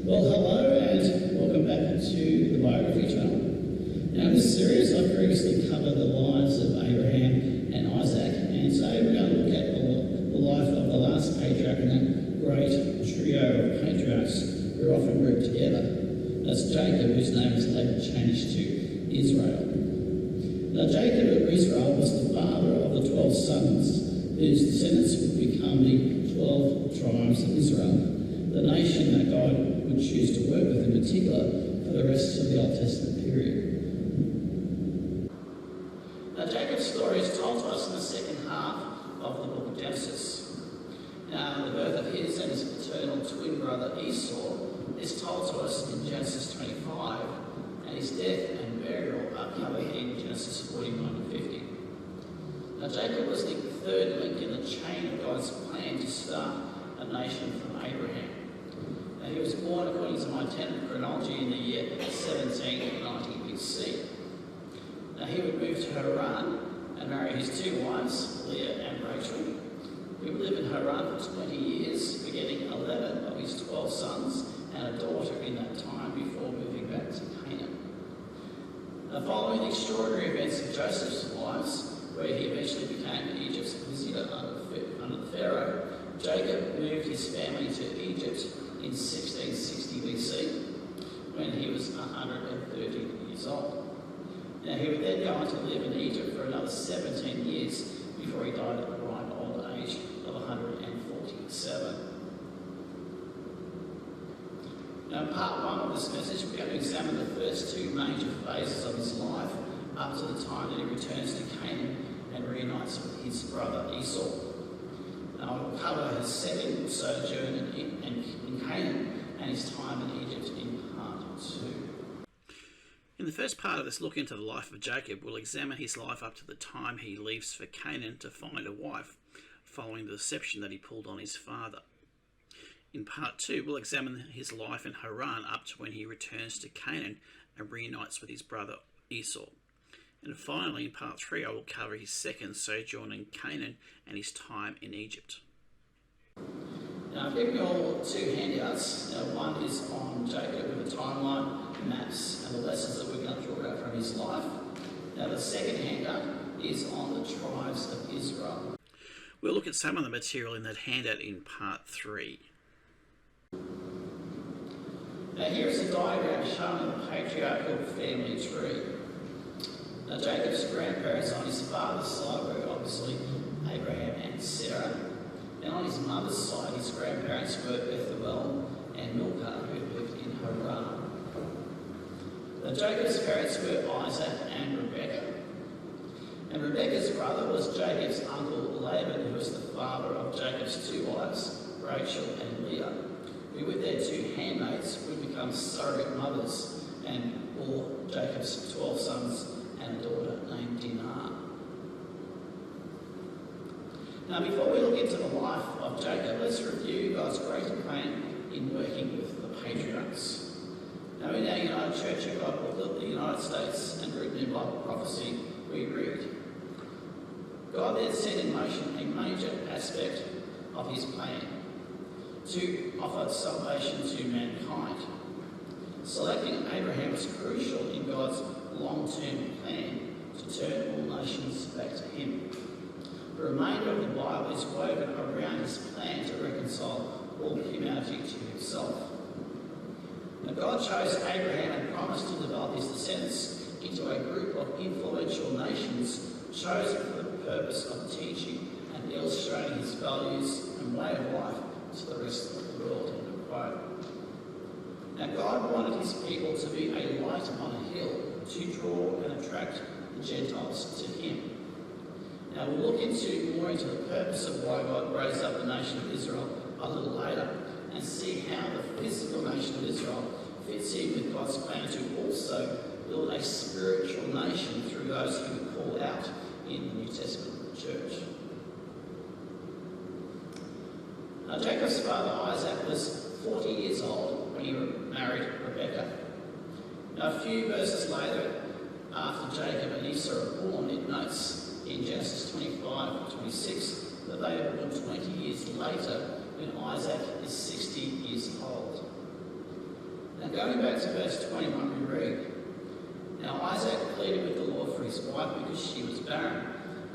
Well, hello and welcome back to the Biography Channel. Now, in this series, I've previously covered the lives of Abraham and Isaac, and today we're going to look at the life of the last patriarch in that great trio of patriarchs who are often grouped together. That's Jacob, whose name is later changed to Israel. Now, Jacob or Israel was the father of the 12 sons, whose descendants would become the 12 tribes of Israel, the nation that God would choose to work with in particular for the rest of the Old Testament period. Now, Jacob's story is told to us in the second half of the book of Genesis. Now, the birth of his and his paternal twin brother Esau is told to us in Genesis 25, and his death and burial are covered in Genesis 49 and 50. Now, Jacob was the third link in the chain of God's plan to start a nation from Abraham. Now, he was born, according to my tentative chronology, in the year 1790 BC. Now, he would move to Haran and marry his two wives, Leah and Rachel. He would live in Haran for 20 years, begetting 11 of his 12 sons and a daughter in that time before moving back to Canaan. Now, following the extraordinary events of Joseph's wives, where he eventually became Egypt's vizier under the Pharaoh, Jacob moved his family to Egypt in 1660 BC, when he was 130 years old. Now, he would then go on to live in Egypt for another 17 years before he died at the ripe old age of 147. Now, in part one of this message, we're going to examine the first two major phases of his life up to the time that he returns to Canaan and reunites with his brother Esau. Now, we'll cover his second sojourn in Canaan and his time in Egypt in part two. In the first part of this look into the life of Jacob, we'll examine his life up to the time he leaves for Canaan to find a wife, following the deception that he pulled on his father. In part two, we'll examine his life in Haran up to when he returns to Canaan and reunites with his brother Esau. And finally, in part three, I will cover his second sojourn in Canaan and his time in Egypt. Now, I've given you all two handouts. Now, one is on Jacob with a timeline, maps, and the lessons that we're going to draw out from his life. Now, the second handout is on the tribes of Israel. We'll look at some of the material in that handout in part three. Now, here is a diagram showing the patriarchal family tree. Now, Jacob's grandparents on his father's side were obviously Abraham and Sarah. And on his mother's side, his grandparents were Bethuel and Milcah, who lived in Haran. Now, Jacob's parents were Isaac and Rebekah. And Rebekah's brother was Jacob's uncle Laban, who was the father of Jacob's two wives, Rachel and Leah, who with their two handmaids would become surrogate mothers and bore Jacob's 12 sons and a daughter named Dinah. Now, before we look into the life of Jacob, let's review God's greater plan in working with the patriarchs. Now, in our United Church of God booklet, the United States and Group in Bible Prophecy, we read, God then set in motion a major aspect of his plan to offer salvation to mankind. Selecting Abraham was crucial in God's long-term plan to turn all nations back to him. The remainder of the Bible is woven around his plan to reconcile all humanity to himself. Now, God chose Abraham and promised to develop his descendants into a group of influential nations chosen for the purpose of teaching and illustrating his values and way of life to the rest of the world. End of quote. Now, God wanted his people to be a light upon a hill to draw and attract the Gentiles to him. Now, we'll look more into the purpose of why God raised up the nation of Israel a little later and see how the physical nation of Israel fits in with God's plan to also build a spiritual nation through those who we call out in the New Testament church. Now, Jacob's father Isaac was 40 years old when he married Rebekah. Now, a few verses later, after Jacob and Esau were born, it notes in Genesis 25-26 that they were born 20 years later when Isaac is 60 years old. going back to verse 21, we read, Now Isaac pleaded with the Lord for his wife because she was barren,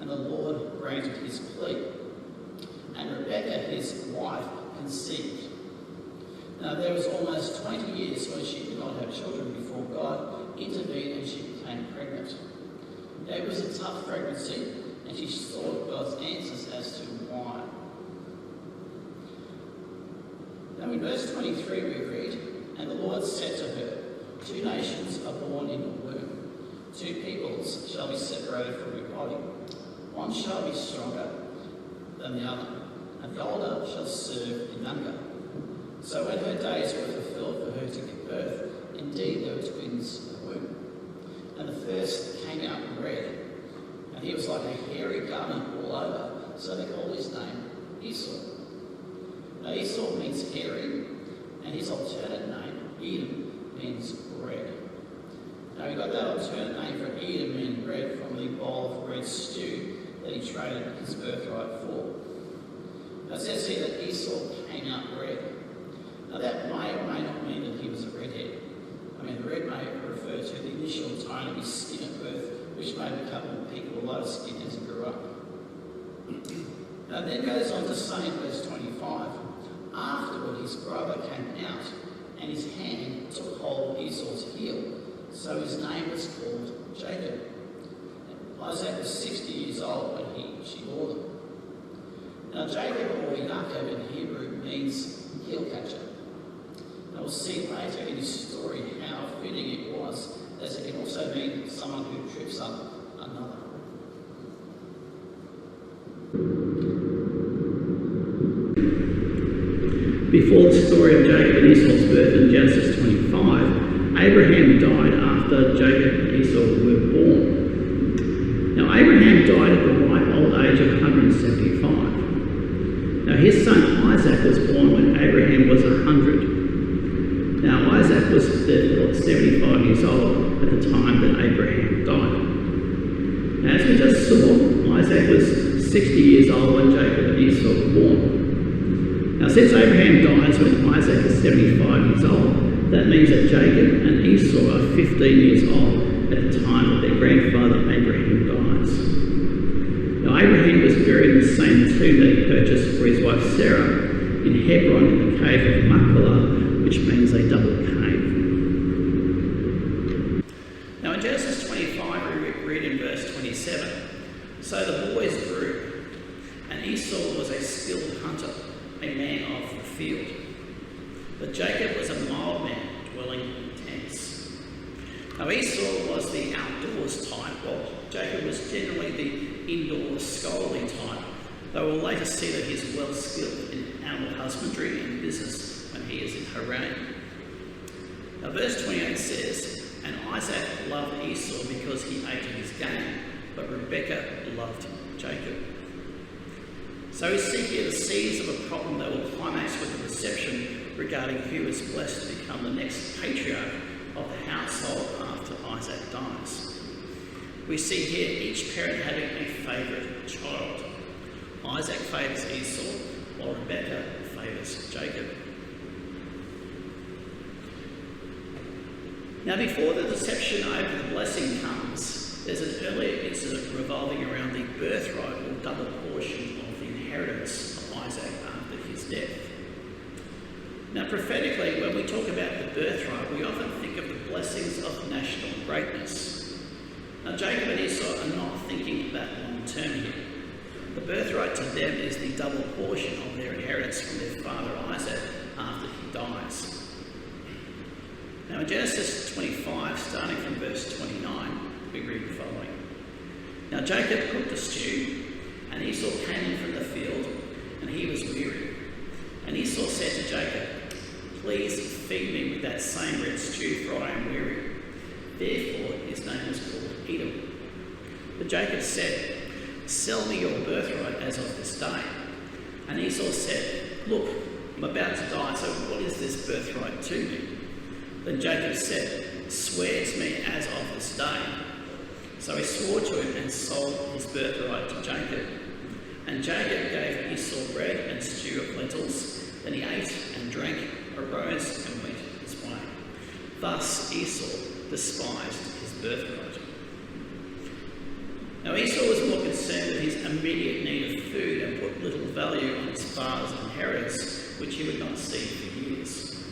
and the Lord granted his plea. And Rebekah, his wife, conceived. Now there was almost 20 years when she did not have children before God intervened and she became pregnant. It was a tough pregnancy, and she sought God's answers as to why. Now in verse 23 we read, And the Lord said to her, 2 nations are born in your womb. 2 peoples shall be separated from your body. One shall be stronger than the other, and the older shall serve the younger. So when her days were fulfilled for her to give birth, indeed there were twins in the womb. And the first came out red, and he was like a hairy garment all over, so they called his name Esau. Now Esau means hairy, and his alternate name, Edom, means red. Now he got that alternate name for Edom, meaning red, from the bowl of red stew that he traded his birthright for. Now it says here that Esau came out red. Now that may or may not mean that he was a redhead. I mean, the red may refer to the initial tone of his skin at birth, which may become more pink or lighter skin as he grew up. Now then goes on to say in verse 25, Afterward his brother came out, and his hand took hold of Esau's heel, so his name was called Jacob. Isaac was 60 years old when she bore them. Now Jacob, or Yaakov in Hebrew, means heel catcher. Now we'll see later in his story how fitting it was, as it can also mean someone who trips up another. Before the story of Jacob and Esau's birth in Genesis 25, Abraham died after Jacob and Esau were born. Now Abraham died at the ripe old age of 175. Now his son Isaac was born when Abraham was 100. Now Isaac was therefore 75 years old at the time that Abraham died. Now as we just saw, Isaac was 60 years old when Jacob and Esau were born. Now since Abraham dies when Isaac is 75 years old, that means that Jacob and Esau are 15 years old at the time that their grandfather Abraham dies. Now Abraham was buried in the same tomb that he purchased for his wife Sarah in Hebron in the cave of Machpelah, which means a double cave. Now in Genesis 25 we read in verse 27, So the boys grew, and Esau was a skilled hunter, a man of the field. But Jacob was a mild man, dwelling in tents. Now Esau was the outdoors type, while Jacob was generally the indoors scholarly type, though we'll later see that he's well skilled in animal husbandry and business when he is in Haran. Now verse 28 says, And Isaac loved Esau because he ate of his game, but Rebekah loved Jacob. So we see here the seeds of a problem that will climax with the reception regarding who is blessed to become the next patriarch of the household after Isaac dies. We see here each parent having a favourite child. Isaac favours Esau, while Rebekah favours Jacob. Now before the deception over the blessing comes, there's an earlier incident revolving around the birthright or double portion of the inheritance of Isaac after his death. Now prophetically, when we talk about the birthright, we often think of the blessings of national greatness. Now Jacob and Esau are not thinking that long term here. The birthright to them is the double portion of their inheritance from their father Isaac after he dies. Now in Genesis 25, starting from verse 29, we read the following. Now Jacob cooked a stew, and Esau came in from the field, and he was weary. And Esau said to Jacob, Please feed me with that same red stew, for I am weary. Therefore his name was called Edom. But Jacob said, Sell me your birthright as of this day. And Esau said, Look, I'm about to die, so what is this birthright to me? Then Jacob said, Swear to me as of this day. So he swore to him and sold his birthright to Jacob. And Jacob gave Esau bread and stew of lentils. Then he ate and drank, arose and went his way. Thus Esau despised his birthright. Now Esau was more concerned with his immediate need of food and put little value on his father's inheritance, which he would not see for years.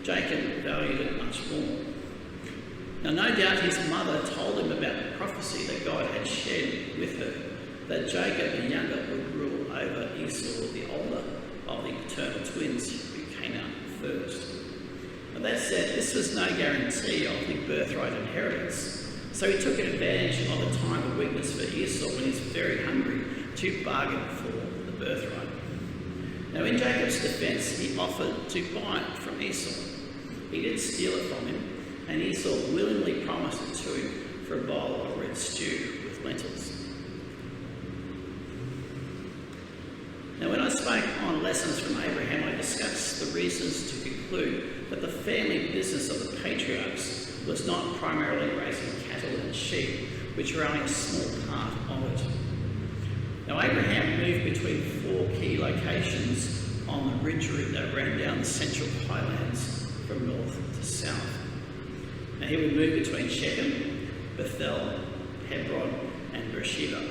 Jacob valued it much more. Now no doubt his mother told him about the prophecy that God had shared with her, that Jacob the younger would rule over Esau the older of the paternal twins who came out first. But that said, this was no guarantee of the birthright inheritance, so he took advantage of the time of weakness for Esau when he was very hungry to bargain for the birthright. Now in Jacob's defence, he offered to buy it from Esau. He did steal it from him, and Esau willingly promised it to him for a bowl of red stew with lentils. Now when I spoke on lessons from Abraham, I discussed the reasons to conclude that the family business of the patriarchs was not primarily raising cattle and sheep, which were only a small part of it. Now Abraham moved between 4 key locations on the ridge route that ran down the central highlands from north to south. Now he would move between Shechem, Bethel, Hebron and Beersheba.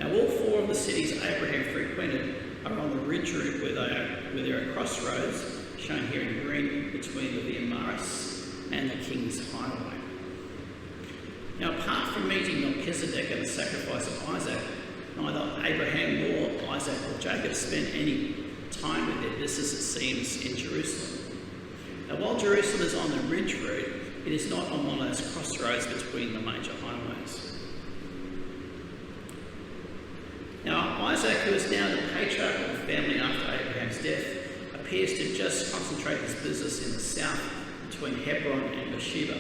Now all 4 of the cities Abraham frequented are on the ridge route where there are crossroads, shown here in green, between the Via Maris and the King's Highway. Now apart from meeting Melchizedek and the sacrifice of Isaac, neither Abraham nor Isaac or Jacob spent any time with their business, it seems, in Jerusalem. Now while Jerusalem is on the ridge route, it is not on one of those crossroads between the major highways. Now Isaac, who is now the patriarch of the family after Abraham's death, appears to just concentrate his business in the south between Hebron and Beersheba.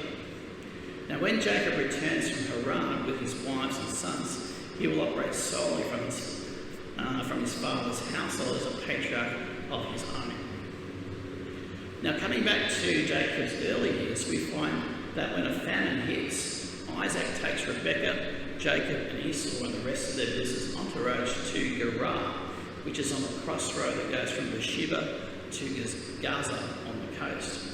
Now when Jacob returns from Haran with his wives and sons, he will operate solely from his father's household as a patriarch of his own. Now coming back to Jacob's early years, we find that when a famine hits, Isaac takes Rebekah, Jacob and Esau and the rest of their business entourage to Gerar, which is on the crossroad that goes from Beersheba to Gaza on the coast.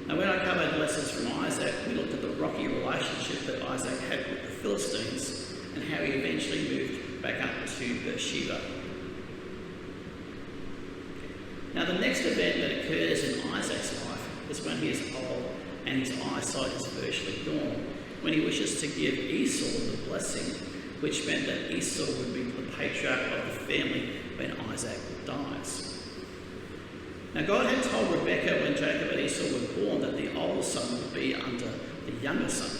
Now when I covered lessons from Isaac, we looked at the rocky relationship that Isaac had with the Philistines and how he eventually moved back up to Beersheba. Now the next event that occurs in Isaac's life is when he is old and his eyesight is virtually gone, when he wishes to give Esau the blessing, which meant that Esau would be the patriarch of the family when Isaac dies. Now God had told Rebekah when Jacob and Esau were born that the older son would be under the younger son.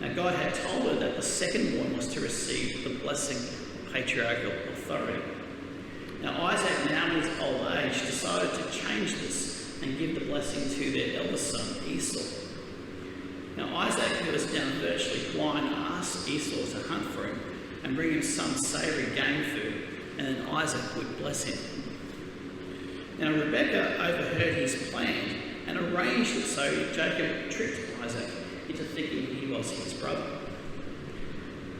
Now God had told her that the second born was to receive the blessing of patriarchal authority. Now Isaac, now in his old age, decided to change this and give the blessing to their eldest son, Esau. Now Isaac, who was now virtually blind, asked Esau to hunt for him and bring him some savoury game food, and then Isaac would bless him. Now Rebekah overheard his plan and arranged it so Jacob tricked Isaac into thinking he was his brother.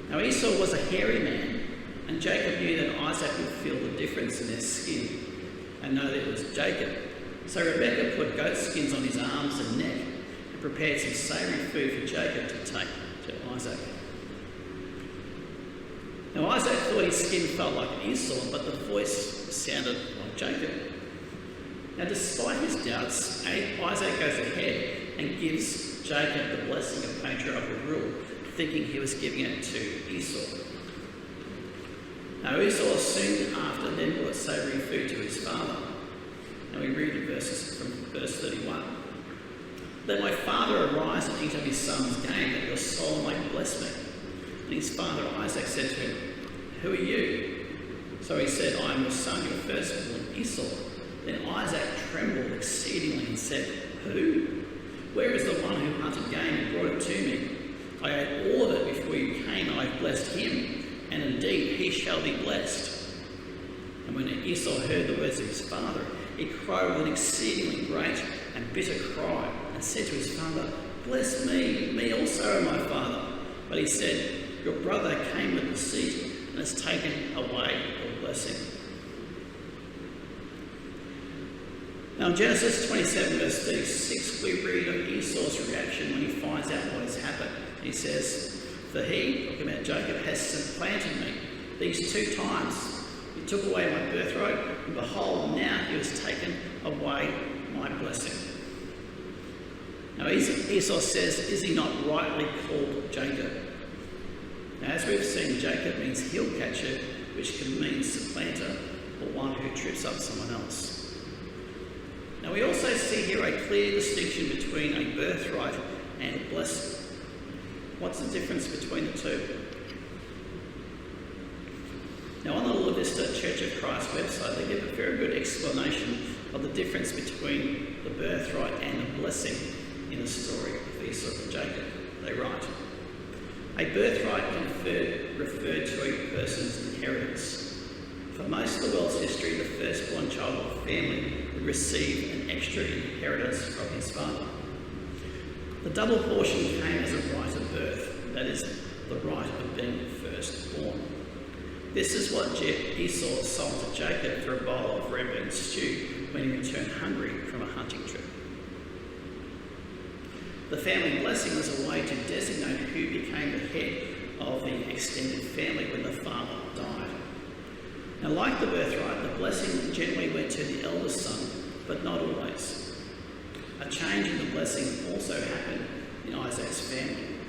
Now Esau was a hairy man, and Jacob knew that Isaac would feel the difference in their skin and know that it was Jacob. So Rebekah put goat skins on his arms and neck and prepared some savoury food for Jacob to take to Isaac. Now Isaac thought his skin felt like Esau, but the voice sounded like Jacob. Now despite his doubts, Isaac goes ahead and gives Jacob the blessing of patriarchal rule, thinking he was giving it to Esau. Now Esau soon after then brought savoury food to his father. Now we read the verses from verse 31. Let my father arise and eat of his son's game, that your soul may bless me. And his father Isaac said to him, Who are you? So he said, I am your son, your firstborn, Esau. Then Isaac trembled exceedingly and said, Who? Where is the one who hunted game and brought it to me? I ate all of it before you came, and I have blessed him, and indeed he shall be blessed. And when Esau heard the words of his father, he cried with an exceedingly great and bitter cry, and said to his father, Bless me also, O my father. But he said, Your brother came with deceit, and has taken away your blessing. Now in Genesis 27 verse 36 we read of Esau's reaction when he finds out what has happened. He says, "For he," talking about Jacob, "has supplanted me these 2 times. He took away my birthright, and behold, now he has taken away my blessing." Now Esau says, "Is he not rightly called Jacob?" Now as we've seen, Jacob means heel catcher, which can mean supplanter, or one who trips up someone else. Now we also see here a clear distinction between a birthright and a blessing. What's the difference between the two? Now on the Lord Vista Church of Christ website, they give a very good explanation of the difference between the birthright and the blessing in the story of Esau and Jacob. They write, "A birthright referred to a person's inheritance. For most of the world's history, the firstborn child of a family would receive an extra inheritance from his father. The double portion came as a right of birth, that is, the right of being firstborn. This is what Esau sold to Jacob for a bowl of red bean stew when he returned hungry from a hunting trip. The family blessing was a way to designate who became the head of the extended family when the father died. Now, like the birthright, the blessing generally went to the eldest son, but not always. A change in the blessing also happened in Isaac's family.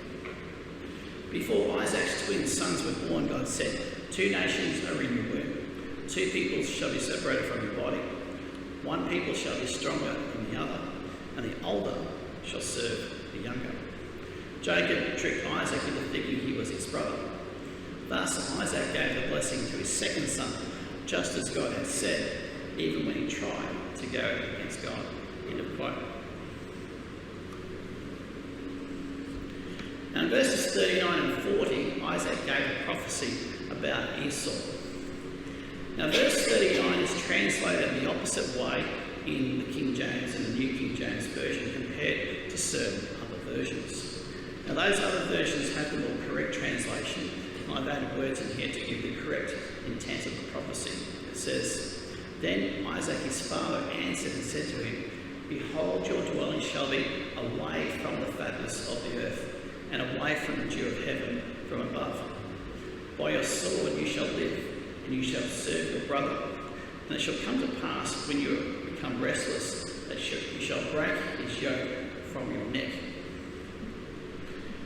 Before Isaac's twin sons were born, God said, 2 nations are in your womb. 2 peoples shall be separated from your body. 1 people shall be stronger than the other, and the older shall serve the younger." Jacob tricked Isaac into thinking he was his brother. Thus, Isaac gave the blessing to his second son, just as God had said, even when he tried to go against God. End of quote. Now in verses 39 and 40, Isaac gave a prophecy about Esau. Now verse 39 is translated the opposite way in the King James and the New King James Version compared to certain other versions. Now those other versions have the more correct translation, and I've added words in here to give the correct intent of the prophecy. It says, "Then Isaac his father answered and said to him, Behold, your dwelling shall be away from the fatness of the earth, and away from the dew of heaven from above. By your sword you shall live, and you shall serve your brother. And it shall come to pass, when you become restless, that you shall break his yoke from your neck."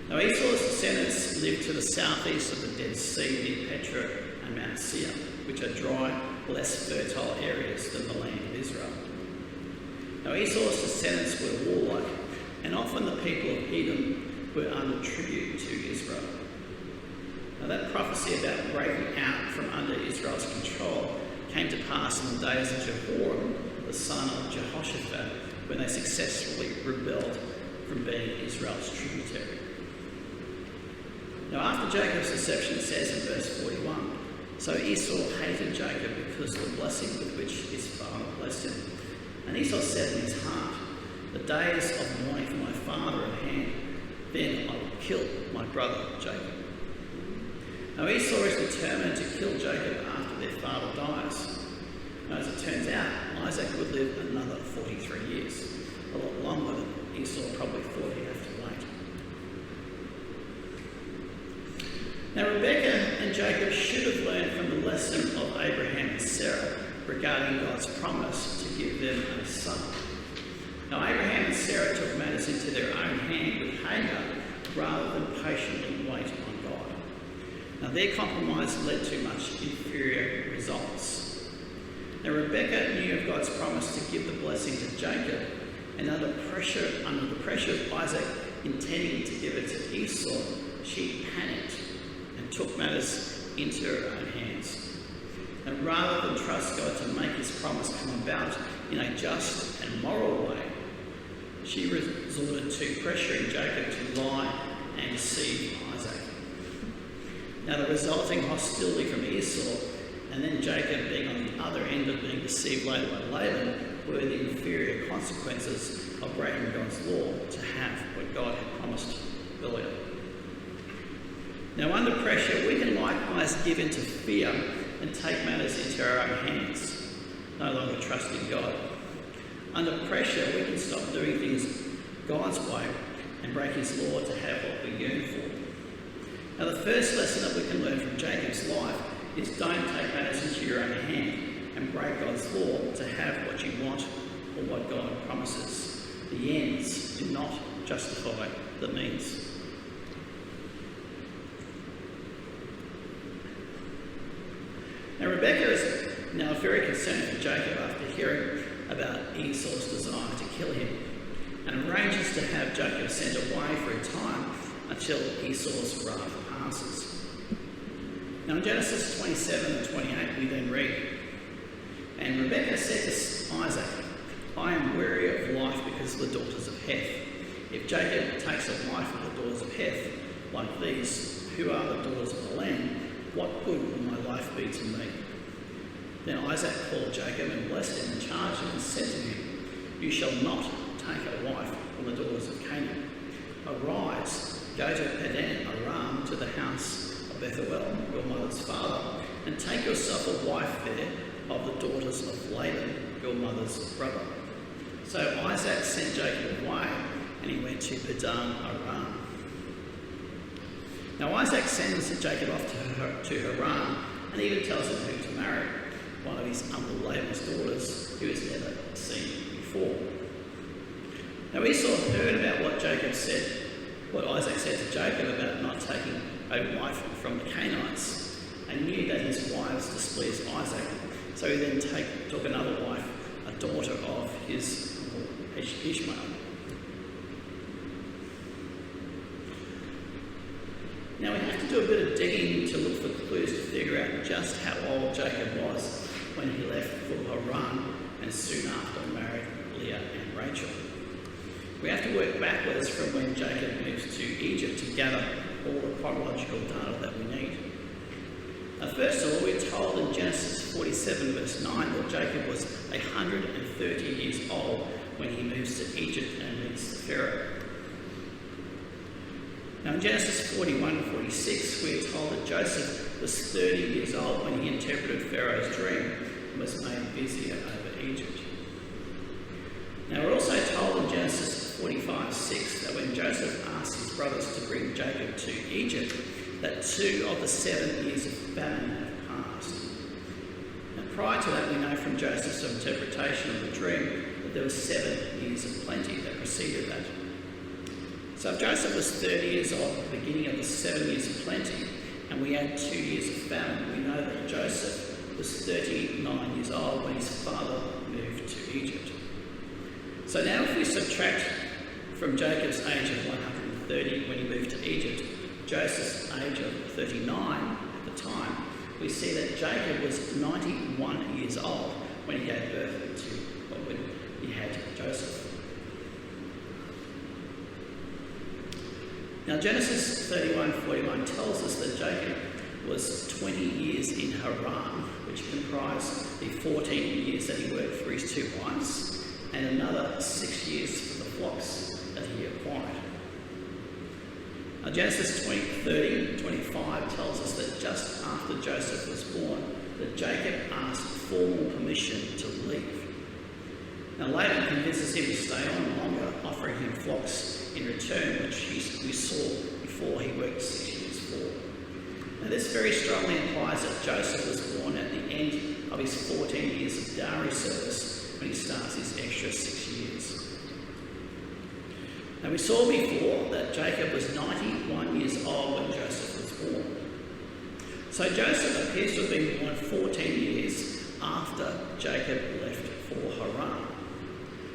Now Esau's descendants lived to the southeast of the Dead Sea near Petra and Mount Seir, which are dry, less fertile areas than the land of Israel. Now Esau's descendants were warlike, and often the people of Edom were under tribute to Israel. Now that prophecy about breaking out from under Israel's control came to pass in the days of Jehoram, the son of Jehoshaphat, when they successfully rebelled from being Israel's tributary. Now after Jacob's deception, it says in verse 41, "So Esau hated Jacob because of the blessing with which his father blessed him. And Esau said in his heart, The days of mourning for my father at hand, then I will kill my brother Jacob." Now Esau is determined to kill Jacob after their father dies. Now as it turns out, Isaac would live another 43 years, a lot longer than Esau probably thought he'd have to wait. Now Rebekah and Jacob should have learned from the lesson of Abraham and Sarah regarding God's promise to give them a son. Now Abraham and Sarah took matters into their own hand with Hagar rather than patiently wait on God. Now their compromise led to much inferior results. Now Rebekah knew of God's promise to give the blessing to Jacob, and under the pressure of Isaac intending to give it to Esau, she panicked and took matters into her own hands. And rather than trust God to make his promise come about in a just and moral way, she resorted to pressuring Jacob to lie and deceive Isaac. Now the resulting hostility from Esau, and then Jacob being on the other end of being deceived later by Laban, were the inferior consequences of breaking God's law to have what God had promised earlier. Now under pressure, we can likewise give in to fear and take matters into our own hands, no longer trusting God. Under pressure, we can stop doing things God's way and break his law to have what we yearn for. Now, the first lesson that we can learn from Jacob's life is don't take matters into your own hand and break God's law to have what you want or what God promises. The ends do not justify the means. Now, Rebekah is now very concerned for Jacob after hearing about Esau's desire to kill him, and arranges to have Jacob sent away for a time until Esau's wrath passes. Now in Genesis 27 and 28 we then read, "And Rebekah said to Isaac, I am weary of life because of the daughters of Heth. If Jacob takes a wife of the daughters of Heth, like these, who are the daughters of the land, what good will my life be to me?" Then Isaac called Jacob and blessed him and charged him and said to him, "You shall not take a wife from the daughters of Canaan. Arise, go to Padan Aram to the house of Bethuel, your mother's father, and take yourself a wife there of the daughters of Laban, your mother's brother." So Isaac sent Jacob away, and he went to Padan Aram. Now Isaac sends Jacob off to Haran, and even tells him who to marry, one of his uncle Laban's daughters, who he's never seen before. Now Esau heard about what Isaac said to Jacob about not taking a wife from the Canaanites, and knew that his wives displeased Isaac. So he then took another wife, a daughter of his uncle Ishmael. Now we have to do a bit of digging to look for clues to figure out just how old Jacob was when he left for Haran and soon after married Leah and Rachel. We have to work backwards from when Jacob moves to Egypt to gather all the chronological data that we need. Now, first of all, we're told in Genesis 47 verse 9 that Jacob was 130 years old when he moves to Egypt and meets Pharaoh. Now in Genesis 41 and 46, we're told that Joseph was 30 years old when he interpreted Pharaoh's dream and was made vizier over Egypt. Now we're also told in Genesis 45:6 that when Joseph asked his brothers to bring Jacob to Egypt, that 2 of the 7 years of famine have passed. Now prior to that, we know from Joseph's interpretation of the dream that there were 7 years of plenty that preceded that. So if Joseph was 30 years old at the beginning of the 7 years of plenty, and we add 2 years of famine, we know that Joseph was 39 years old when his father moved to Egypt. So now if we subtract from Jacob's age of 130 when he moved to Egypt, Joseph's age of 39 at the time, we see that Jacob was 91 years old when he gave birth to, when he had Joseph. Now Genesis 31:41 tells us that Jacob was 20 years in Haran, which comprised the 14 years that he worked for his 2 wives, and another 6 years for the flocks that he acquired. Now Genesis 30:25 tells us that just after Joseph was born, that Jacob asked formal permission to leave. Now Laban convinces him to stay on longer, offering him flocks in return, which we saw before he worked 6 years for. Now this very strongly implies that Joseph was born at the end of his 14 years of dowry service when he starts his extra 6 years. Now we saw before that Jacob was 91 years old when Joseph was born. So Joseph appears to have been born 14 years after Jacob left for Haran.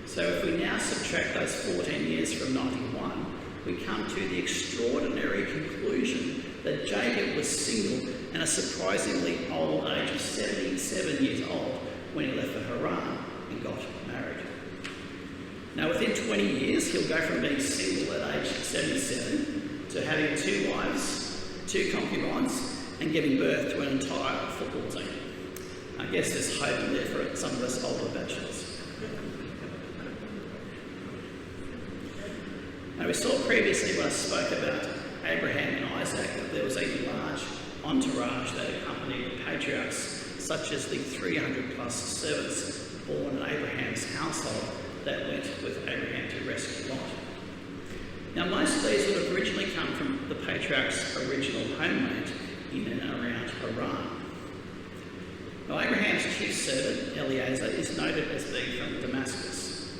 So if we now subtract those 14 years from 91, we come to the extraordinary conclusion that Jacob was single and a surprisingly old age of 77 years old when he left for Haran and got married. Now within 20 years, he'll go from being single at age 77 to having 2 wives, 2 concubines, and giving birth to an entire football team. I guess there's hope in there for some of us older bachelors. Now we saw previously when I spoke about Abraham and Isaac that there was a large entourage that accompanied the patriarchs, such as the 300 plus servants born in Abraham's household that went with Abraham to rescue Lot. Now, most of these would have originally come from the patriarch's original homeland in and around Haran. Now, Abraham's chief servant, Eliezer, is noted as being from Damascus.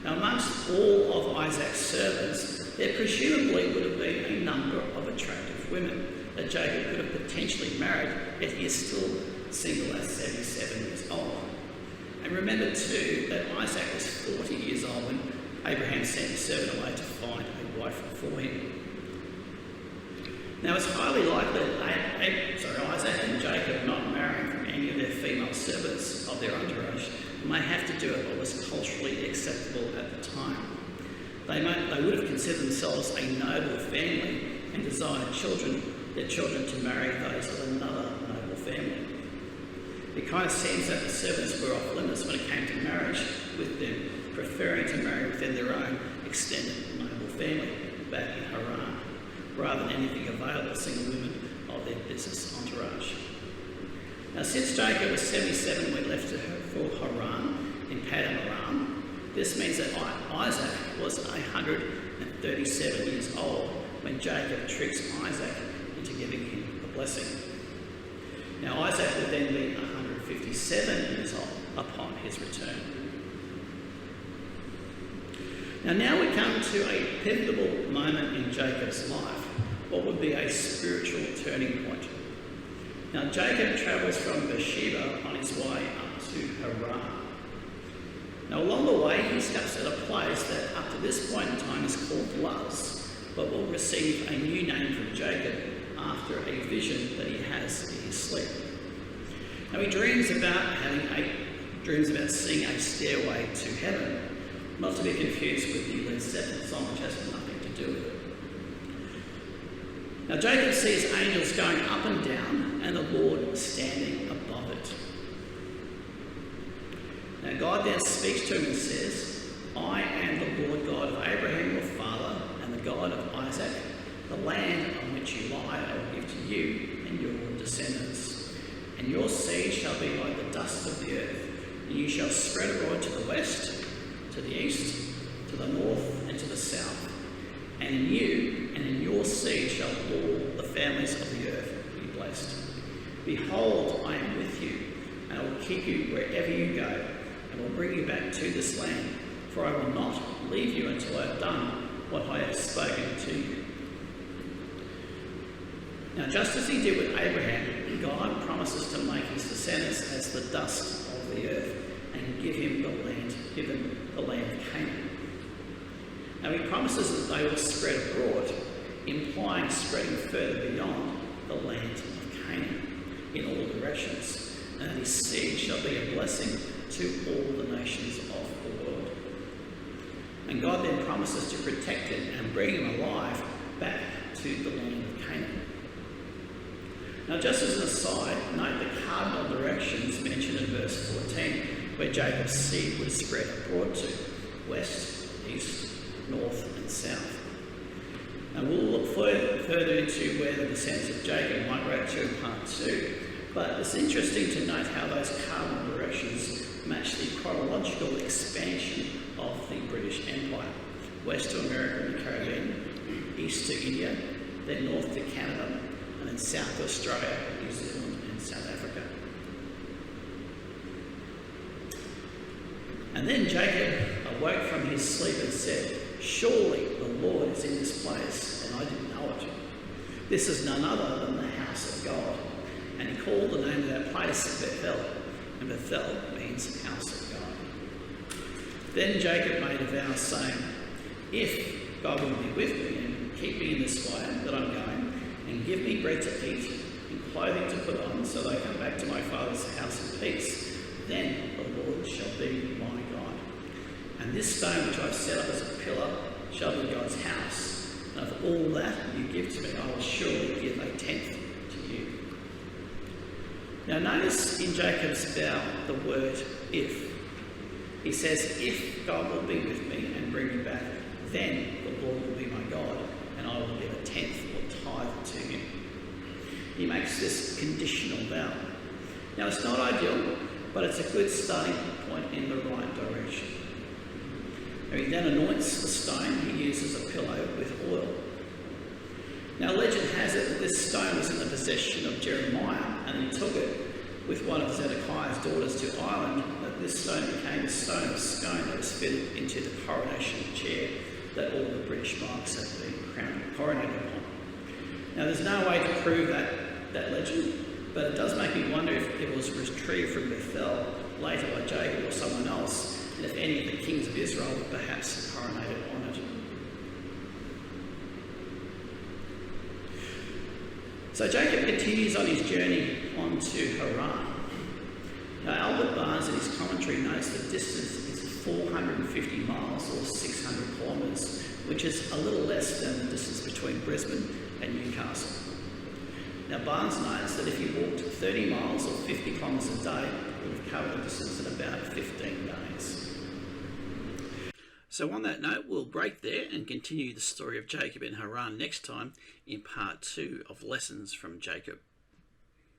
Now, amongst all of Isaac's servants, there presumably would have been a number of attractive women that Jacob could have potentially married, yet he is still single at 77 years old. And remember too that Isaac was 40 years old when Abraham sent his servant away to find a wife for him. Now, it's highly likely that Isaac and Jacob not marrying from any of their female servants of their entourage may have to do with what was culturally acceptable at the time. They would have considered themselves a noble family and desired their children to marry those of another noble family. It kind of seems that the servants were off limits when it came to marriage, with them preferring to marry within their own extended noble family back in Haran, rather than anything available to single women of their business entourage. Now, since Jacob was 77 when he left for Haran in Padan Aram, this means that Isaac was 137 years old when Jacob tricks Isaac into giving him a blessing. Now, Isaac would then be 157 years old upon his return. Now we come to a pivotal moment in Jacob's life, what would be a spiritual turning point. Now, Jacob travels from Beersheba on his way up to Haran. Now, along the way, he stops at a place that up to this point in time is called Luz, but will receive a new name from Jacob after a vision that he has in his sleep. Now, he dreams about seeing a stairway to heaven, not to be confused with the Led Zeppelin song, which has nothing to do with it. Now, Jacob sees angels going up and down, and the Lord standing above it. Now, God then speaks to him and says, I am the Lord God of Abraham your father, and the God of Isaac. The land on which you lie I will give to you and your descendants. And your seed shall be like the dust of the earth, and you shall spread abroad to the west, to the east, to the north, and to the south. And in you and in your seed shall all the families of the earth be blessed. Behold, I am with you, and I will keep you wherever you go, and will bring you back to this land, for I will not leave you until I have done what I have spoken to you. Now, just as he did with Abraham, God promises to make his descendants as the dust of the earth and give him the land of Canaan. Now, he promises that they will spread abroad, implying spreading further beyond the land of Canaan in all directions, and his seed shall be a blessing to all the nations of the world. And God then promises to protect him and bring him alive back to the land of Canaan. Now, just as an aside, note the cardinal directions mentioned in verse 14, where Jacob's seed would spread abroad to west, east, north, and south. Now, we'll look further into where the descendants of Jacob migrate to in part 2, but it's interesting to note how those cardinal directions match the chronological expansion of the British Empire: west to America and the Caribbean, east to India, then north to Canada, and then south to Australia, New Zealand, and South Africa. And then Jacob awoke from his sleep and said, surely the Lord is in this place, and I didn't know it. This is none other than the house of God. And he called the name of that place Bethel, and Bethel means house of God. Then Jacob made a vow, saying, if God will be with me and keep me in this way that I'm going, and give me bread to eat and clothing to put on, so that I come back to my father's house in peace, then the Lord shall be my God. And this stone which I've set up as a pillar shall be God's house. And of all that you give to me, I will surely give a tenth to you. Now notice in Jacob's vow the word if. He says, if God will be with me and bring me back, then the Lord will be my God, and I will give a tenth or tithe to him. He makes this conditional vow. Now, it's not ideal, but it's a good starting point in the right direction. Now, he then anoints the stone he uses a pillow with oil. Now, legend has it that this stone was in the possession of Jeremiah, and he took it with one of Zedekiah's daughters to Ireland, that this stone became a stone of scone that was fitted into the coronation chair that all the British monarchs have been coronated upon. Now, there's no way to prove that legend, but it does make me wonder if it was retrieved from Bethel later by Jacob or someone else, and if any of the kings of Israel were perhaps coronated on it. So Jacob continues on his journey on to Haran. Now, Albert Barnes in his commentary notes the distance is 450 miles or 600 kilometres, which is a little less than the distance between Brisbane and Newcastle. Now, Barnes notes that if he walked 30 miles or 50 kilometres a day, he would have covered the distance in about 15 days. So on that note, we'll break there and continue the story of Jacob in Haran next time in part 2 of Lessons from Jacob.